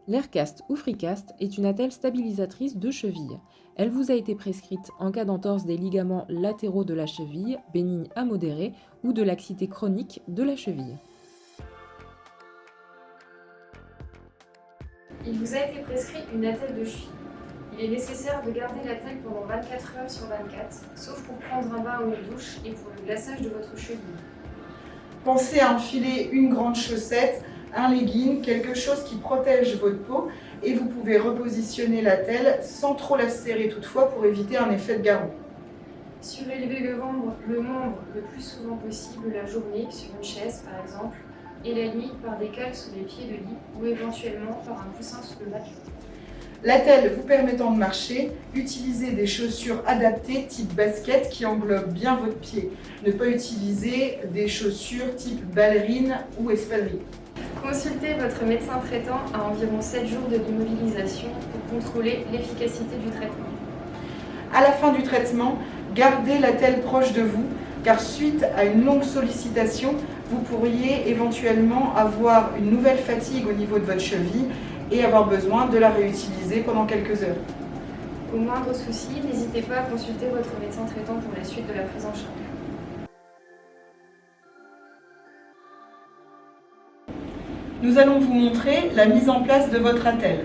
L'Aircast ou FreeCast est une attelle stabilisatrice de cheville. Elle vous a été prescrite en cas d'entorse des ligaments latéraux de la cheville, bénigne à modérée, ou de laxité chronique de la cheville. Il vous a été prescrit une attelle de cheville. Il est nécessaire de garder l'attelle pendant 24 heures sur 24, sauf pour prendre un bain ou une douche et pour le glaçage de votre cheville. Pensez à enfiler une grande chaussette, un legging, quelque chose qui protège votre peau et vous pouvez repositionner l'attelle sans trop la serrer toutefois pour éviter un effet de garrot. Surélevez le membre le plus souvent possible la journée sur une chaise par exemple et la nuit par des cales sous les pieds de lit ou éventuellement par un coussin sous le matelas. L'attelle vous permettant de marcher, utilisez des chaussures adaptées type basket qui englobent bien votre pied. Ne pas utiliser des chaussures type ballerine ou espadrille. Consultez votre médecin traitant à environ 7 jours de l'immobilisation pour contrôler l'efficacité du traitement. À la fin du traitement, gardez l'attelle proche de vous car suite à une longue sollicitation, vous pourriez éventuellement avoir une nouvelle fatigue au niveau de votre cheville et avoir besoin de la réutiliser pendant quelques heures. Au moindre souci, n'hésitez pas à consulter votre médecin traitant pour la suite de la prise en charge. Nous allons vous montrer la mise en place de votre attelle.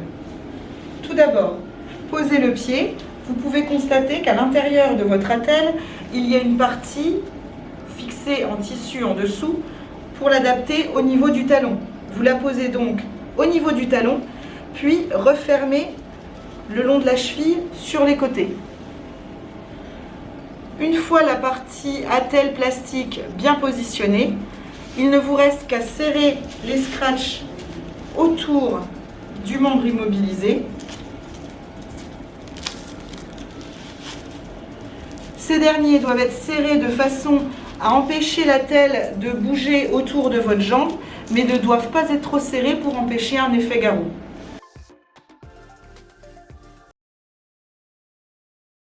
Tout d'abord, posez le pied. Vous pouvez constater qu'à l'intérieur de votre attelle, il y a une partie fixée en tissu en dessous pour l'adapter au niveau du talon. Vous la posez donc au niveau du talon, puis refermez le long de la cheville sur les côtés. Une fois la partie attelle plastique bien positionnée, il ne vous reste qu'à serrer les scratchs autour du membre immobilisé. Ces derniers doivent être serrés de façon à empêcher l'attelle de bouger autour de votre jambe, mais ne doivent pas être trop serrés pour empêcher un effet garrot.